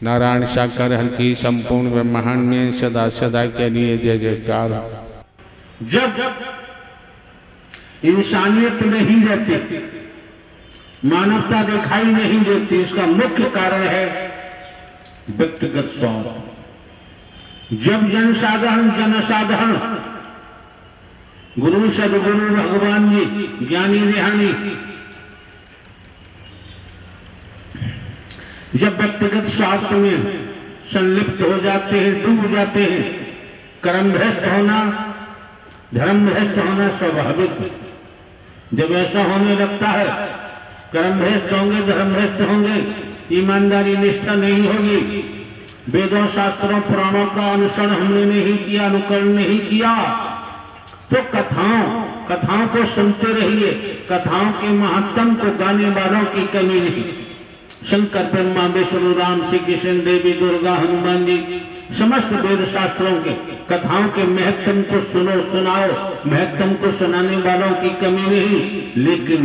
नारायण साकार हर की संपूर्ण ब्रह्मांड में सदा सदा के लिए जय जयकार। जब इंसानियत नहीं रहती, मानवता दिखाई नहीं देती, इसका मुख्य कारण है व्यक्तिगत स्वार्थ। जब जनसाधारण गुरु सदगुरु भगवान जी ज्ञानी रिहानी जब व्यक्तिगत स्वार्थ में संलिप्त हो जाते हैं, डूब जाते हैं, कर्म भ्रष्ट होना, धर्म भ्रष्ट होना स्वाभाविक है। जब ऐसा होने लगता है, कर्म भ्रष्ट होंगे, धर्म भ्रष्ट होंगे, ईमानदारी निष्ठा नहीं होगी, वेदों शास्त्रों पुराणों का अनुसरण हमने नहीं किया, अनुकरण नहीं किया, तो कथाओं को सुनते रहिए। कथाओं के महत्तम को गाने वालों की कमी नहीं। शंकर ब्रह्मा विष्णु राम श्री कृष्ण देवी दुर्गा हनुमान जी समस्त वेद शास्त्रों के कथाओं के महत्तम को सुनाओ, महत्तम को सुनाने वालों की कमी नहीं, लेकिन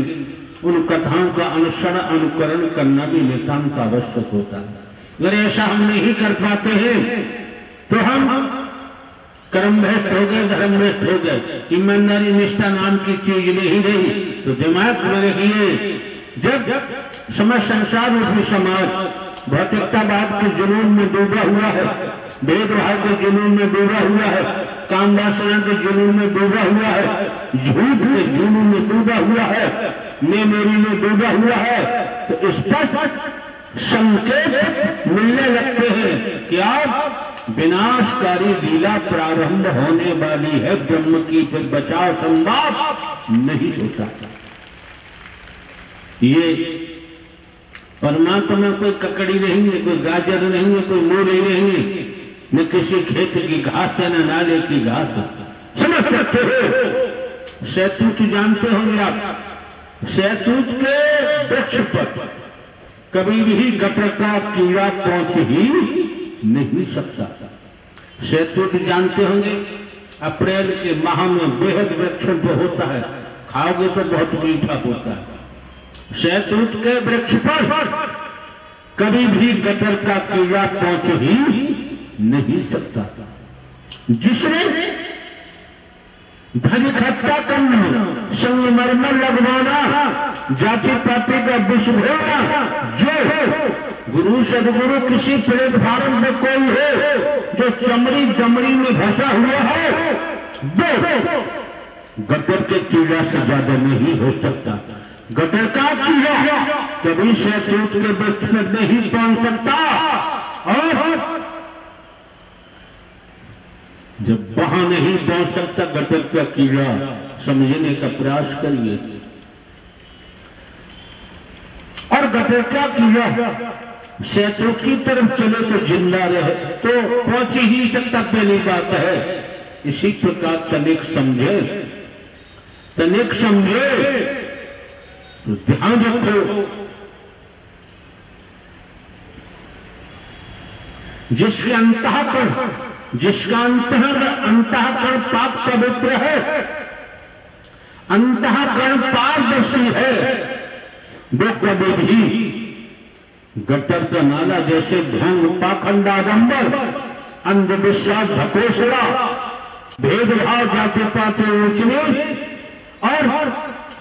उन कथाओं का अनुसरण अनुकरण करना भी नितांत आवश्यक होता है। अगर ऐसा हम नहीं कर पाते हैं तो हम कर्म भ्रष्ट हो गए, धर्म भ्रष्ट हो गए, ईमानदारी निष्ठा नाम की चीज नहीं रही। तो दिमाग में रखिए, जब समझ संसार रूपी समाज भौतिकतावाद के जुनून में डूबा हुआ है, भेदभाव के जुनून में डूबा हुआ है, काम वासना के जुनून में डूबा हुआ है, झूठ के जुनून में डूबा हुआ है, मैं मेरी में डूबा हुआ है, तो स्पष्ट संकेत मिलने लगते हैं कि अब विनाशकारी लीला प्रारंभ होने वाली है। ब्रह्म की फिर बचाव संभव नहीं होता। ये परमात्मा कोई ककड़ी नहीं है, कोई गाजर नहीं है, कोई मूली नहीं है, न किसी खेत की घास है, न नाले की घास है। समझ सकते हो? शहतूत जानते होंगे आप, शहतूत के वृक्ष पर कभी भी गटर का कीड़ा पहुंच ही नहीं सकता। शहतूत जानते होंगे, अप्रैल के माह में बेहद वृक्षों पर होता है, खाओगे तो बहुत मीठा होता है। शहतूत के वृक्ष पर कभी भी गटर का कीड़ा पहुंच ही नहीं सकता। जिसने धन इकट्ठा करना, संगमरमर लगवाना, जाति पाति का विष भोगना, जो गुरु सदगुरु किसी प्लेटफार्म में कोई हो जो चमड़ी दमड़ी में फंसा हुआ है, वो गटर के कीड़ा से ज्यादा नहीं हो सकता। गटर का कीड़ा कभी शहतूत के वृक्ष पर नहीं पहुंच सकता। और जब वहां नहीं पहुंच सकता गटर का कीड़ा, समझने का प्रयास करिए। और गटर का कीड़ा शहतूत की तरफ चले तो जिंदा रहे, तो पहुंच ही नहीं सकता, पहली बात है। इसी प्रकार तनिक समझे तो ध्यान रखो, जिसका अंतःकरण पाप पवित्र है, अंतःकरण पारदर्शी है, वो कभी भी गटर का नाला जैसे ढंग, पाखंड, आडंबर, अंधविश्वास, ढकोसला, भेदभाव, जाति पाति, ऊंच नीच और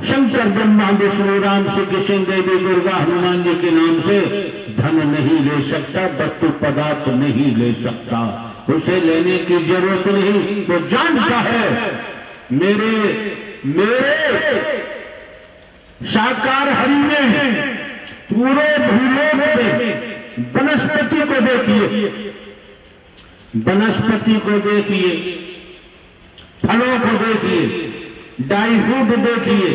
शंकर ब्रह्मा विष्णु राम श्री कृष्ण देवी दुर्गा हनुमान जी के नाम से धन नहीं ले सकता, वस्तु पदार्थ नहीं ले सकता। उसे लेने की जरूरत नहीं। वो जानता है मेरे साकार हरि में, पूरे भूलोक में वनस्पति को देखिए, वनस्पति को देखिए, फलों को देखिए, ड्राई फ्रूट देखिए,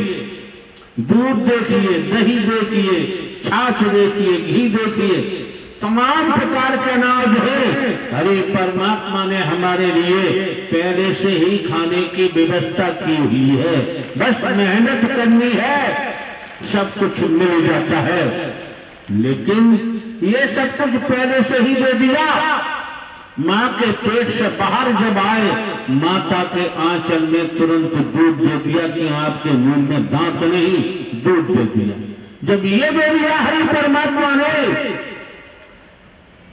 दूध देखिए, दही देखिए, छाछ देखिए, घी देखिए, तमाम प्रकार के अनाज है। अरे परमात्मा ने हमारे लिए पहले से ही खाने की व्यवस्था की हुई है, बस मेहनत करनी है, सब कुछ मिल जाता है। लेकिन ये सब कुछ पहले से ही दे दिया। माँ के पेट से बाहर जब आए, माता के आंचल में तुरंत दूध दे दिया कि आपके मुंह में दांत नहीं, दूध दे दिया। जब ये दे दिया हरि परमात्मा ने,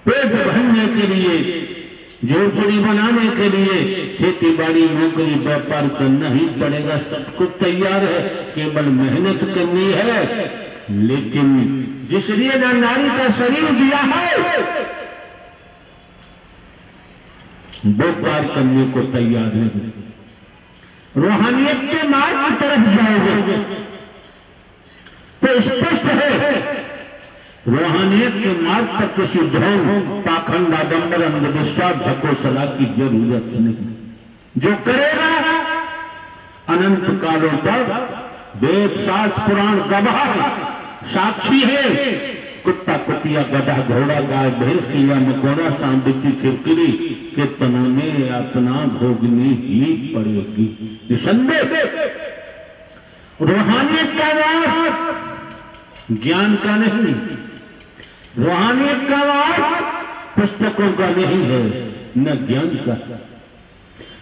पेट भरने के लिए, झोपड़ी बनाने के लिए खेती बाड़ी नौकरी व्यापार करना ही पड़ेगा। सब कुछ तैयार है, केवल मेहनत करनी है। लेकिन जिस लिए नारी का शरीर दिया है वो कार्य करने को तैयार नहीं। रूहानियत के मार्ग की तरफ जाओगे तो स्पष्ट है रूहानियत के मार्ग पर किसी ढोंग, पाखंड, आडंबर, अंधविश्वास, ढकोसला की जरूरत नहीं। जो करेगा अनंत कालों तक वेद शास्त्र पुराण गवाह है, साक्षी है। कुत्ता, कुतिया, गधा, घोड़ा, गाय, भैंस, कीड़ा, मकोड़ा, सांप, बिच्छू, छिपकली के तनों में अपना भोगनी ही पड़ेगी, निसंदेह। रूहानियत का मार्ग ज्ञान का नहीं, रूहानियत का मार्ग पुस्तकों का नहीं है, न ज्ञान का।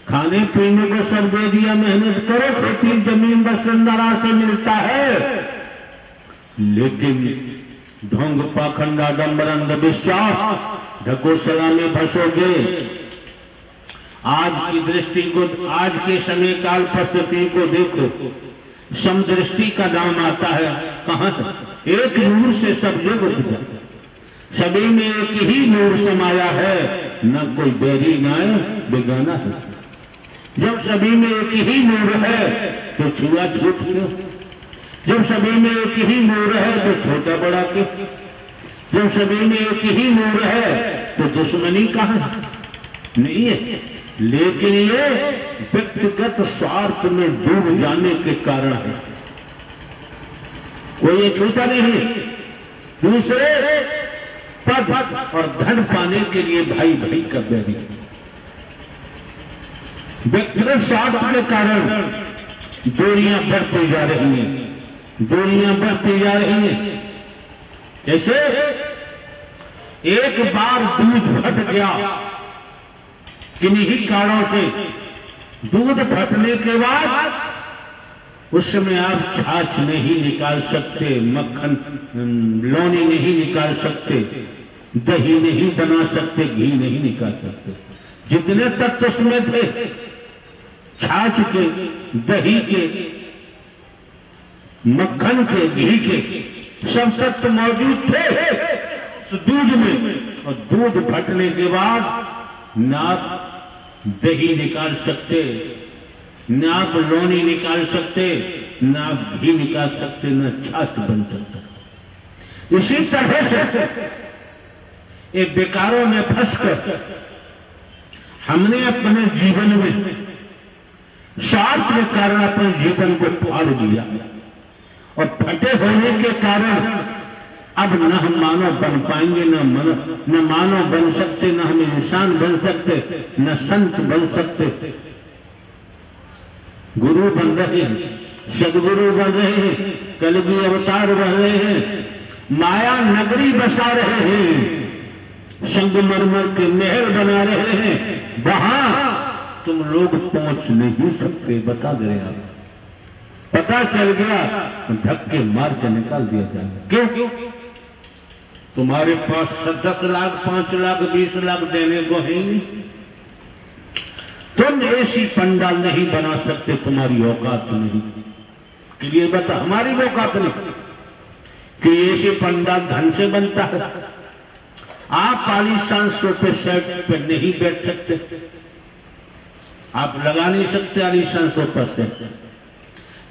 खाने पीने को सब दे दिया, मेहनत करो, खेती जमीन वसुंधरा से मिलता है। लेकिन ढोंग, पाखंड, आडंबर, अंधविश्वास, ढकोसला में फंसोगे। आज की दृष्टि को, आज के समय काल परिस्थिति को देखो। समदृष्टि का नाम आता है, कहां है? एक नूर से सब जग उठा, सभी में एक ही नूर समाया है, न कोई बैरी न बेगाना है। जब सभी में एक ही नूर है तो छुआछूत क्यों? जब सभी में एक ही नूर है तो छोटा बड़ा क्यों? जब सभी में एक ही नूर है तो दुश्मनी कहां है? नहीं है। लेकिन ये व्यक्तिगत स्वार्थ में डूब जाने के कारण है। कोई ये छूता नहीं। दूसरे पद और धन पाने के लिए भाई भाई का बैरी। व्यक्तिगत स्वार्थ के कारण दूरियां बढ़ती जा रही हैं, दूरियां बढ़ती जा रही हैं। जैसे एक बार दूध फट गया, किन्हीं कारणों से दूध फटने के बाद उस समय आप छाछ नहीं निकाल सकते, मक्खन लौनी नहीं निकाल सकते, दही नहीं बना सकते, घी नहीं निकाल सकते। जितने तत्व उसमें थे, छाछ के, दही के, मक्खन के, घी के, सब तत्व मौजूद थे उस दूध में। और दूध फटने के बाद न आप दही निकाल सकते, न आप लौनी निकाल सकते, न आप घी निकाल सकते, न छाछ बन सकता। इसी तरह से ये बेकारों में फंसकर हमने अपने जीवन में स्वार्थ के कारण अपने जीवन को फाड़ दिया। और फटे होने के कारण अब न हम मानव बन पाएंगे, न मानव बन सकते, न हम इंसान बन सकते, न संत बन सकते। गुरु बन रहे हैं, सदगुरु बन रहे हैं, कलगी अवतार बन रहे हैं, माया नगरी बसा रहे हैं, संगमरमर के महल बना रहे हैं। वहां तुम लोग पहुंच नहीं सकते। बता दे रहे आप, पता चल गया धक्के मार के निकाल दिया जाएगा। क्यों? तुम्हारे पास 10 लाख, 5 लाख, 20 लाख देने को है नहीं। तुम ऐसी पंडाल नहीं बना सकते, तुम्हारी औकात नहीं। क्लियर बता, हमारी औकात नहीं कि ऐसे पंडाल धन से बनता है। आप आलीशान सोफे सेट पे नहीं बैठ सकते, आप लगा नहीं सकते आलीशान सोफा सेट।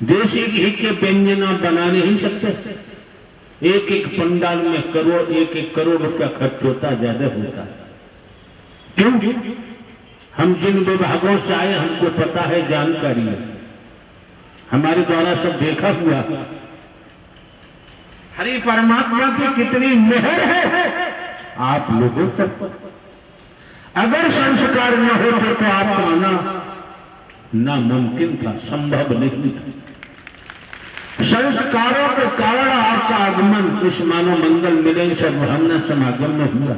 देसी घी के व्यंजन आप बना नहीं सकते। एक एक पंडाल में करोड़, 1-1 करोड़ रुपया खर्च होता, ज्यादा होता है। क्यों? हम जिन विभागों से आए हमको पता है, जानकारी है, हमारे द्वारा सब देखा हुआ। हरि परमात्मा की कितनी मेहर है आप लोगों तक। अगर संस्कार न होते तो आपका आना नामुमकिन था, संभव नहीं था। संस्कारों के कारण आपका आगमन इस मानव मंगल मिलन से ब्रह्मण समागम में हुआ।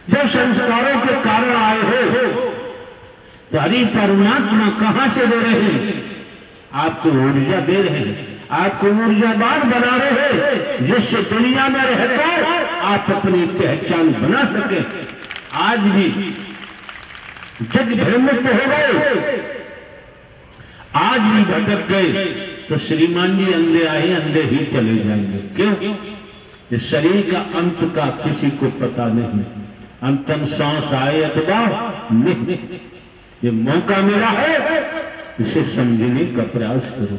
जब संस्कारों के कारण आए हो तो हरि परमात्मा कहां से दे रहे हैं? आपको ऊर्जा दे रहे हैं, आपको ऊर्जावान बना रहे हैं, जिससे दुनिया में रहकर आप अपनी पहचान बना सके। आज भी जग भ्रमित हो गए, आज भी भटक गए, तो श्रीमान जी अंधे आए अंधे ही चले जाएंगे। क्यों? इस शरीर का अंत का किसी को पता नहीं, अंतम सांस आए अथवा नहीं। ये मौका मिला है, इसे समझने का प्रयास करो।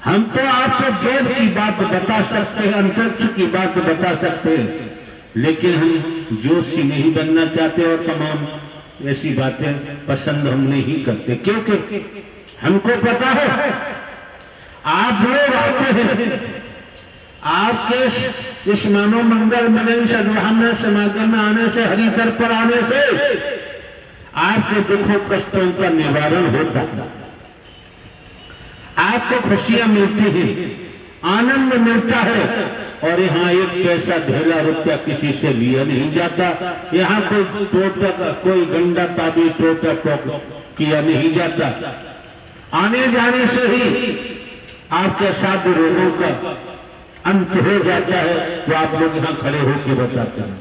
हम तो आपको वेद की बात बता सकते हैं, अंतरिक्ष की बात बता सकते हैं, लेकिन हम जोशी नहीं बनना चाहते और तमाम ऐसी बातें पसंद हम नहीं करते, क्योंकि हमको पता है आप लोग आते हैं, आपके इस मानव मंगल मिलन सद्भावना समागम में आने से, हरिकर पर आने से आपके दुखों कष्टों का निवारण होता है, आपको खुशियां मिलती हैं, आनंद मिलता है। और यहाँ एक पैसा ढेला रुपया किसी से लिया नहीं जाता, यहाँ कोई टोटा कोई गंदा ताबी टोटा किया नहीं जाता। आने जाने से ही आपके साथ रोगों का अंत हो जाता है, तो आप लोग यहाँ खड़े होकर बताते हैं।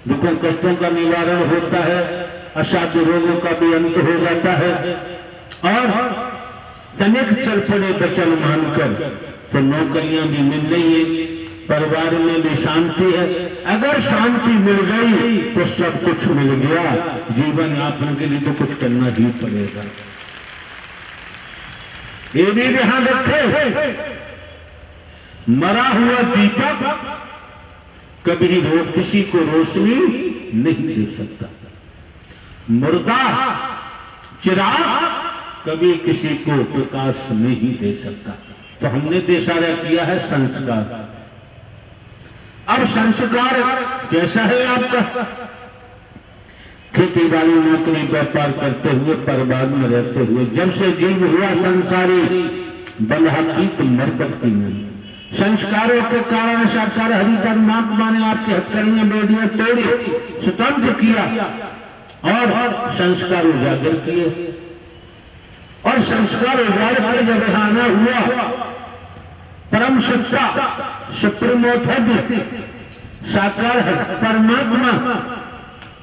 दुखों कष्टों का निवारण होता है, असाध्य रोगों का भी अंत हो जाता है, और तनिक चल पड़े वचन मानकर तो नौकरियां भी मिल रही है, परिवार में भी शांति है। अगर शांति मिल गई तो सब कुछ मिल गया, जीवन यापन के लिए तो कुछ करना ही पड़ेगा। ये भी ध्यान रखे, मरा हुआ दीपक कभी किसी को रोशनी नहीं दे सकता, मुर्दा चिराग कभी किसी को प्रकाश नहीं दे सकता। तो हमने तो इशारा किया है संस्कार। अब संस्कार कैसा है आपका? खेती बाड़ी नौकरी व्यापार करते हुए परिवार में रहते हुए जब से जीव हुआ संसारी, बलहा की तो मरकत की नहीं। संस्कारों के कारण साक्षात हरि परमात्मा ने आपकी हथकड़ियां बेड़ियां तोड़ी, स्वतंत्र किया और संस्कार उजागर किए। और संस्कार उजागर कर जब आना हुआ, परम सत्ता सुप्रीम अथॉरिटी साकार है परमात्मा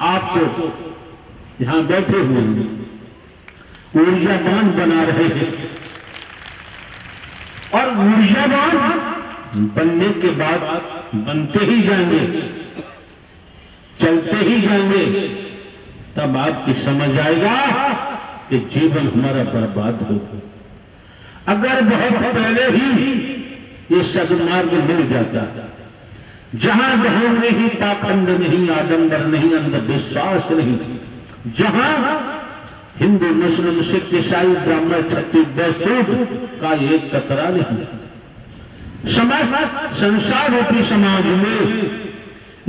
आपको यहां बैठे हुए ऊर्जावान बना रहे हैं। और ऊर्जावान बनने के बाद बनते ही जाएंगे, चलते ही जाएंगे, तब आपकी समझ आएगा कि जीवन हमारा बर्बाद हो। अगर बहुत पहले ही ये सदमार्ग मिल जाता, जहां बहू नहीं, पाखंड नहीं, आडंबर नहीं, अंधविश्वास नहीं, जहां हिंदू मुस्लिम सिख ईसाई ब्राह्मण क्षत्रिय वैश्य का एक कतरा नहीं, समाज संसार रूपी समाज में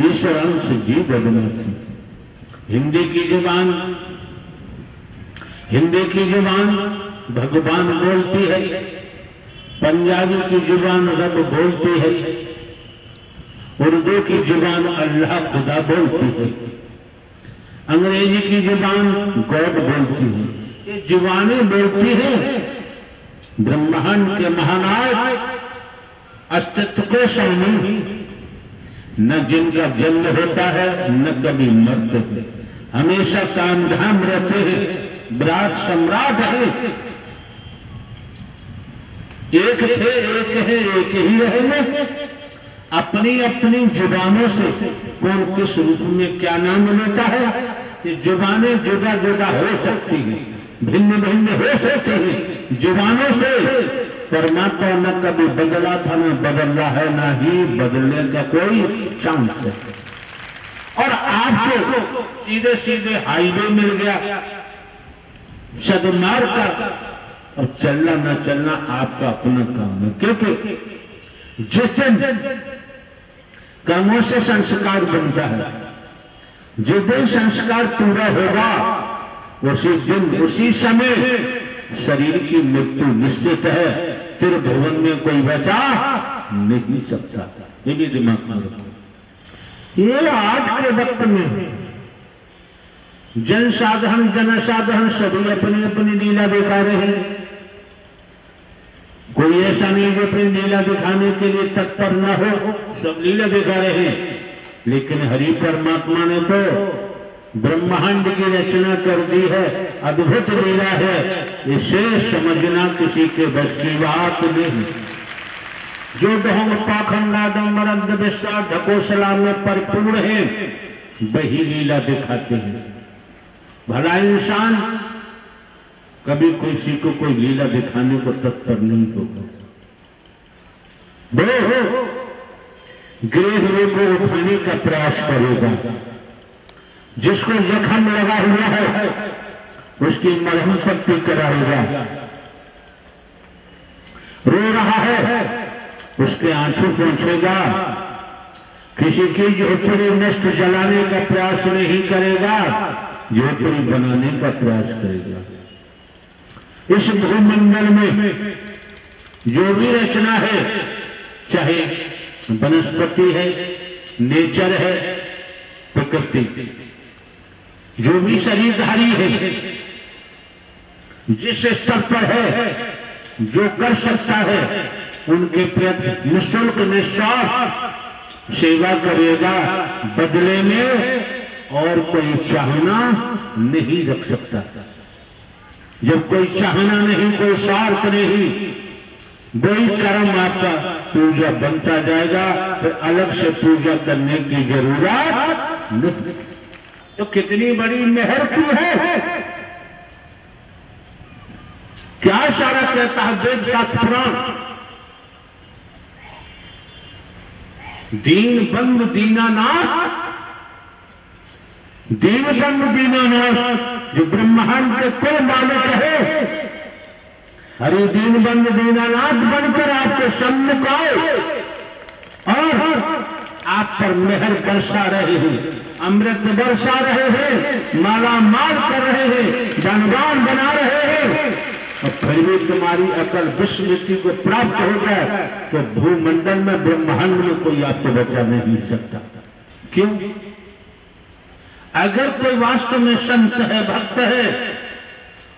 ईश्वर अंश जीव अविनाशी। हिंदी की जुबान भगवान बोलती है, पंजाबी की जुबान रब बोलती है, उर्दू की जुबान अल्लाह खुदा बोलती है, अंग्रेजी की जुबान गॉड बोलती है। ये जुबानें बोलती है ब्रह्मांड के महानायक अस्तित्व के स्वामी, न जिनका जन्म होता है न कभी मरते हैं, हमेशा सामधाम रहते हैं, विराट सम्राट है, एक थे, एक है, एक ही रहेंगे। अपनी अपनी जुबानों से कौन किस रूप में क्या नाम लेता है, ये जुबानें जुदा जुदा हो सकती हैं, भिन्न भिन्न हो सकती हैं। जुबानों से परमात्मा न कभी बदला था, न बदल रहा है, ना ही बदलने का कोई चांस है। और आपको सीधे सीधे हाईवे मिल गया सदमार्ग का, और चलना न चलना आपका अपना काम है, क्योंकि जिस दिन कर्मों से संस्कार बनता है, जिस दिन संस्कार पूरा होगा, उसी दिन उसी समय शरीर की मृत्यु निश्चित है, फिर भवन में कोई बचा नहीं सकता। ये भी दिमाग में रखो। ये आज के वक्त में जनसाधारण सभी अपनी अपनी लीला दिखा रहे हैं। कोई ऐसा नहीं जो अपनी लीला दिखाने के लिए तत्पर न हो, सब लीला दिखा रहे हैं। लेकिन हरि परमात्मा ने तो ब्रह्मांड की रचना कर दी है, अद्भुत लीला है, इसे समझना किसी के बस की बात नहीं। जो ढोंग पाखंड आडंबर अंधविश्वास ढकोसला में परिपूर्ण है, वही लीला दिखाते हैं। भला इंसान कभी किसी को कोई लीला दिखाने को तत्पर नहीं होगा। वो गिरे हुए को उठाने का प्रयास करेगा, जिसको जख्म लगा हुआ है उसकी मरहम पट्टी कराएगा, रो रहा है उसके आंसू पहुंचेगा, किसी की झोपड़ी नष्ट जलाने का प्रयास नहीं करेगा, झोपड़ी बनाने का प्रयास करेगा। इस भूमंडल में जो भी रचना है, चाहे वनस्पति है, नेचर है, प्रकृति, जो भी शरीरधारी है, जिस स्तर पर है, जो कर सकता है, उनके प्रति निःशुल्क निस्वार्थ सेवा करेगा, बदले में और कोई चाहना नहीं रख सकता। जब कोई चाहना नहीं, कोई स्वार्थ नहीं, वही कर्म आपका पूजा बनता जाएगा, फिर अलग से पूजा करने की जरूरत नहीं। तो कितनी बड़ी मेहर की है, क्या सारा कहता है वेद शास्त्र पुराण, दीन बंद दीनानाथ, दीन बंद दीनानाथ, जो ब्रह्मांड के कुल मालिक है, हरि दीन बंद दीनानाथ बनकर आपके सम्मुख आए और आप पर मेहर बरसा रहे हैं, अमृत बरसा रहे हैं, माला माल कर रहे हैं, धनवान बना रहे हैं, और फिर भी तुम्हारी अकल विस्मृति को प्राप्त हो जाए तो भूमंडल में ब्रह्मांड में कोई आपको बचा नहीं सकता। क्यों? अगर कोई वास्तव में संत है, भक्त है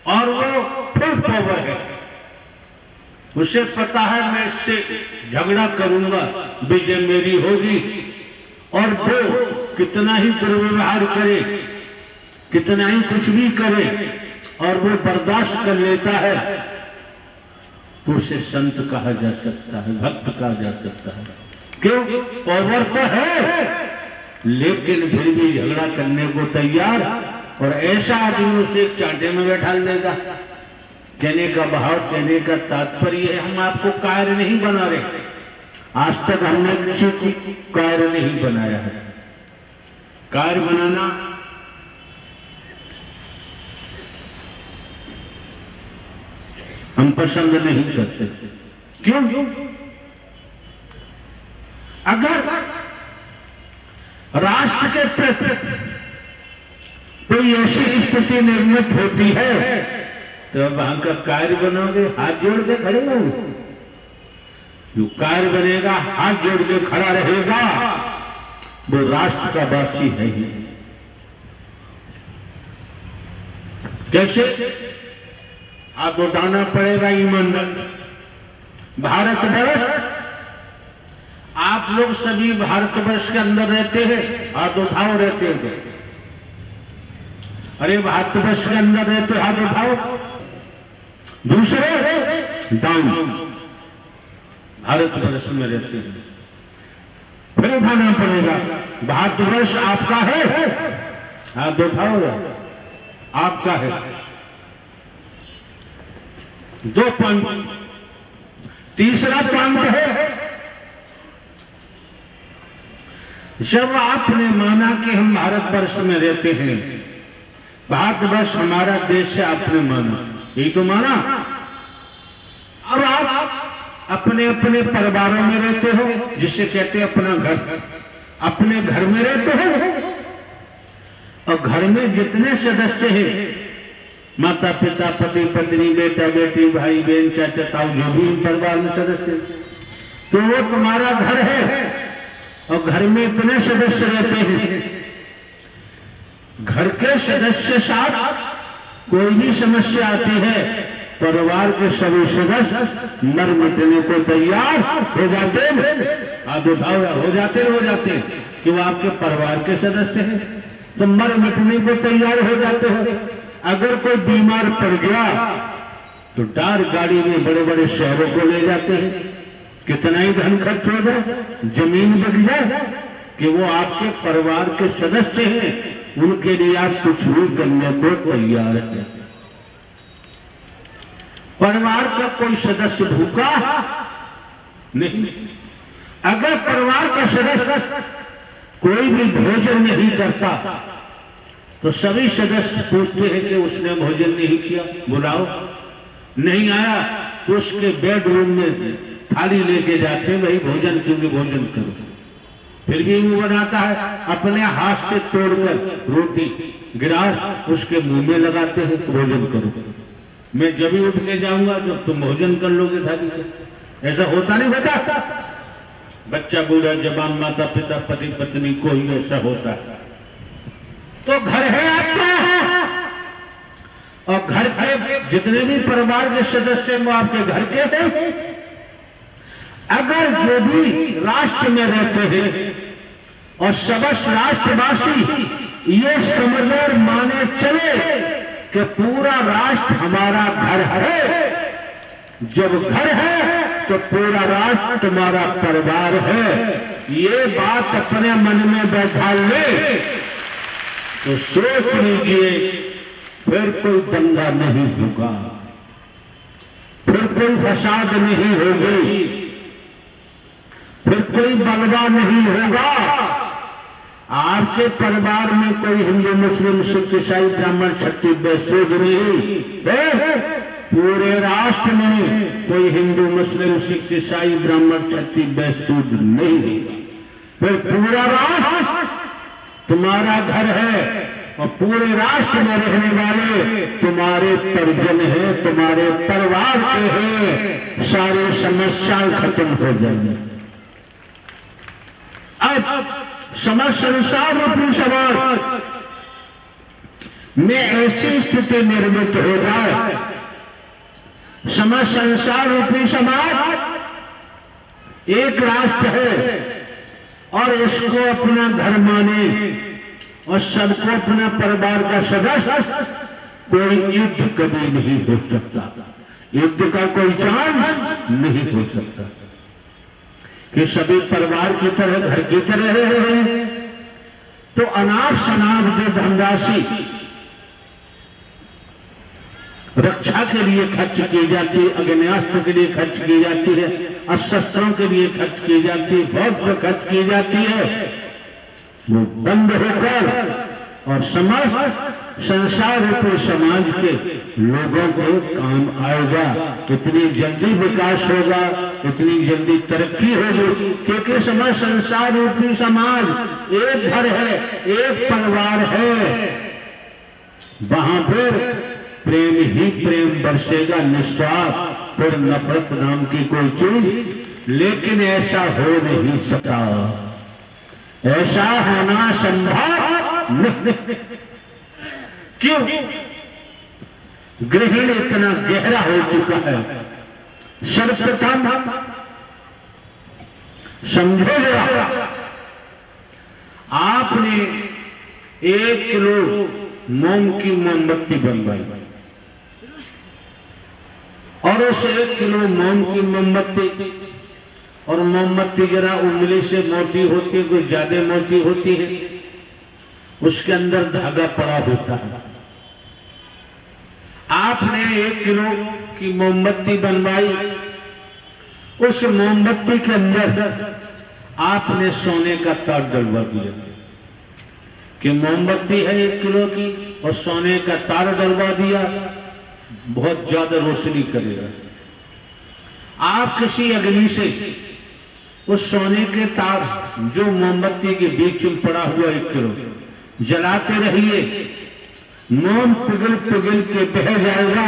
और वो फुल पावर है, उसे पता है मैं इससे झगड़ा करूंगा, विजय मेरी होगी, और वो कितना ही दुर्व्यवहार करे, कितना ही कुछ भी करे, और वो बर्दाश्त कर लेता है, तो उसे संत कहा जा सकता है, भक्त कहा जा सकता है। क्यों? पावर तो है, लेकिन फिर भी झगड़ा करने को तैयार, और ऐसा आदमी उसे एक चांटे में बैठा लेगा। कहने का भाव, कहने का तात्पर्य है, हम आपको कायर नहीं बना रहे, आज तक हमने किसी को कायर नहीं बनाया है। कायर बनाना हम पसंद नहीं करते। क्यों? अगर राष्ट्र के प्रति कोई ऐसी स्थिति निर्मित होती है तो अब वहां का कार्य बनोगे, हाथ जोड़ के खड़े रहोगे। जो कार्य बनेगा, हाथ जोड़ के खड़ा रहेगा, वो राष्ट्र का वासी है ही। कैसे? हाथ उठाना पड़ेगा ईमानदार। भारतवर्ष, आप लोग सभी भारतवर्ष के अंदर रहते हैं, हाथ उठाओ, रहते थे। अरे भारतवर्ष के अंदर रहते, हाथ उठाओ। दूसरे डाउन, भारतवर्ष में रहते हैं, फिर उठाना पड़ेगा। भारतवर्ष आपका है, हाथ उठाओ, आपका है। दो पॉइंट। तीसरा पॉइंट है, जब आपने माना कि हम भारतवर्ष में रहते हैं, भारतवर्ष हमारा देश है, आपने माना, यही तो माना। अब आप अपने अपने परिवारों में रहते हो, जिसे कहते हैं अपना घर, अपने घर में रहते हो, और घर में जितने सदस्य हैं, माता पिता, पति पत्नी, बेटा बेटी, भाई बहन, चाचा ताऊ, जो भी परिवार में सदस्य, तो वो तुम्हारा घर है। और घर में इतने सदस्य रहते हैं, घर के सदस्य साथ कोई भी समस्या आती है परिवार के सभी सदस्य मर मिटने को तैयार हो जाते हैं। आप हो जाते कि वो आपके परिवार के सदस्य हैं, तो मर मिटने को तैयार हो जाते हैं। अगर कोई बीमार पड़ गया तो डार गाड़ी में बड़े बड़े शहरों को ले जाते हैं, कितना ही धन खर्च हो जाए, जमीन बिक जाए, कि वो आपके परिवार के सदस्य हैं, उनके लिए आप कुछ भी करने को तैयार हैं। परिवार का कोई सदस्य भूखा नहीं। अगर परिवार का सदस्य कोई भी भोजन नहीं करता तो सभी सदस्य पूछते हैं कि उसने भोजन नहीं किया, बुलाओ। नहीं आया तो उसके बेडरूम में थाली लेके जाते हैं, वही भोजन क्यों नहीं भोजन करो। फिर भी वो बनाता है, अपने हाथ से तोड़कर रोटी गिलास उसके मुंह में लगाते हैं, भोजन करो। मैं जब भी उठ के जाऊंगा जब तुम भोजन कर लोगे थाली से। ऐसा होता नहीं होता? बच्चा बूढ़ा जवान माता पिता पति पत्नी को ही ऐसा होता है। तो घर है आपका, और घर के जितने भी परिवार के सदस्य हैं वो आपके घर के हैं। अगर जो भी राष्ट्र में रहते हैं और समस्त राष्ट्रवासी ये समझ और माने चले कि पूरा राष्ट्र हमारा घर है, जब घर है तो पूरा राष्ट्र तुम्हारा परिवार है, ये बात अपने मन में बैठा ले तो सोच लीजिए फिर कोई दंगा नहीं होगा, फिर कोई फसाद नहीं होगी, फिर कोई बलवा नहीं होगा। आपके परिवार में कोई हिंदू मुस्लिम सिख ईसाई ब्राह्मण क्षत्रिय वैश्य नहीं है। पूरे राष्ट्र में कोई हिंदू मुस्लिम सिख ईसाई ब्राह्मण क्षत्रिय वैश्य नहीं। फिर पूरा राष्ट्र तुम्हारा घर है और पूरे राष्ट्र में रहने वाले तुम्हारे परिजन हैं, तुम्हारे परिवार के हैं। सारी समस्याएं खत्म हो जाएंगी। अब समस्त संसार रूपी समाज में ऐसी स्थिति निर्मित हो जाए, समस्त संसार रूपी समाज एक राष्ट्र है और इसको अपना घर माने और सबको अपना परिवार का सदस्य, कोई युद्ध कभी नहीं हो सकता, युद्ध का कोई चांस नहीं हो सकता। कि सभी परिवार की तरह घर की तरह रहे, तो अनाप शनाप जो धनराशि रक्षा के लिए खर्च की जाती है, अग्न्यास्त्र के लिए खर्च की जाती है, अस्त्रों के लिए खर्च की जाती है, बहुत पर खर्च की जाती है, वो बंद होकर और समस्त संसार रूपी समाज के लोगों को काम आएगा। इतनी जल्दी विकास होगा, इतनी जल्दी तरक्की होगी, क्योंकि समस्त संसार रूपी समाज एक घर है, एक परिवार है। वहां पर प्रेम ही प्रेम बरसेगा, निस्वार्थ, फिर नफरत नाम की कोई चीज। लेकिन ऐसा हो नहीं सकता, ऐसा होना संभव नहीं। क्यों? ग्रहण इतना गहरा हो चुका है। सर्वप्रथम समझो जरा, आपने 1 किलो मोम की मोमबत्ती बनवाई और उस 1 किलो मोम की मोमबत्ती, और मोमबत्ती जरा उंगली से मोटी होती है, कोई ज्यादा मोटी होती है, उसके अंदर धागा पड़ा होता है। आपने 1 किलो की मोमबत्ती बनवाई, उस मोमबत्ती के अंदर आपने सोने का तार डलवा दिया कि मोमबत्ती है 1 किलो की और सोने का तार डलवा दिया, बहुत ज्यादा रोशनी करेगा। आप किसी अग्नि से उस सोने के तार जो मोमबत्ती के बीच में पड़ा हुआ 1 किलो जलाते रहिए, मोम पिघल पिघल के बह जाएगा,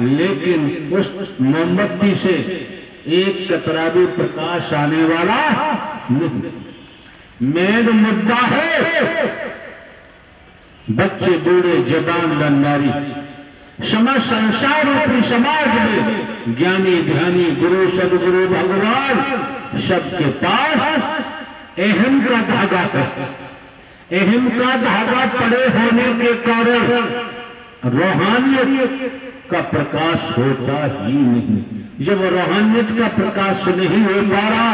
लेकिन उस मोमबत्ती से एक कतरा भी प्रकाश आने वाला नहीं। मेन मुद्दा है बच्चे बूढ़े जवान लंडारी समस्त संसार रूपी समाज में ज्ञानी ध्यानी गुरु सदगुरु भगवान सबके पास अहम का धागा है। अहम का धागा पड़े होने के कारण रूहानियत का प्रकाश होता ही नहीं। जब रूहानियत का प्रकाश नहीं हो पा रहा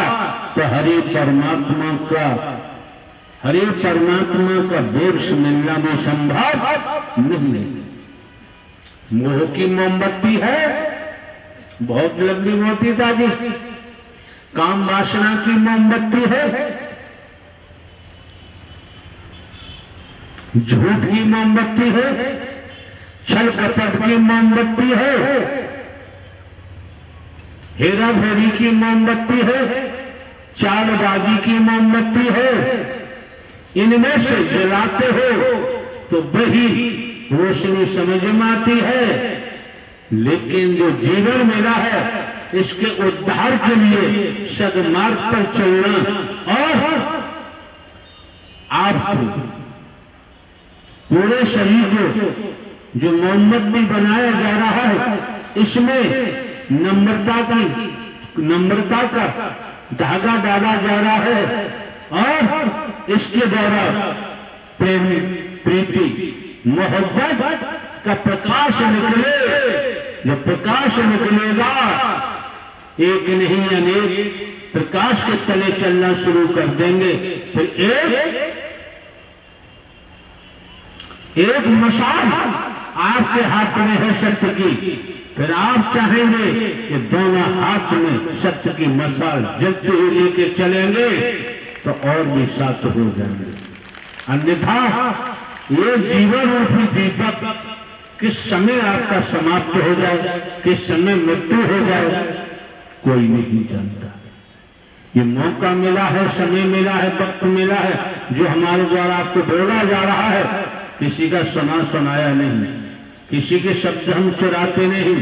तो हरे परमात्मा का दर्श मिलना भी संभव नहीं। मोह की मोमबत्ती है, बहुत लंबी मोटी दादी। काम वासना की मोमबत्ती है, झूठ की मोमबत्ती है, छल कपट की मोमबत्ती है, हेरा फेरी की मोमबत्ती है, चालबाजी की मोमबत्ती है। इनमें से जलाते हो तो वही रोशनी समझ में आती है, लेकिन जो जीवन मिला है इसके उद्धार के लिए सदमार्ग पर चलना और आपको पूरे शरीर को जो मोमबत्ती बनाया जा रहा है इसमें नम्रता का धागा डाला जा रहा है और इसके द्वारा प्रेम प्रीति मोहब्बत का प्रकाश निकले। जब प्रकाश निकलेगा एक नहीं अनेक प्रकाश के तले चलना शुरू कर देंगे। फिर एक मशाल आपके हाथ में है सत्य की, फिर आप चाहेंगे कि दोनों हाथ में सत्य की मशाल जलते हुए लेके चलेंगे तो और भी साथ हो जाएंगे। अन्यथा ये जीवन रूपी दीपक किस समय आपका समाप्त हो जाए, किस समय मृत्यु हो जाए, कोई नहीं जानता। ये मौका मिला है, समय मिला है, वक्त मिला है, जो हमारे द्वारा आपको बोला जा रहा है। किसी का सुनाया नहीं, किसी के शब्द हम चुराते नहीं,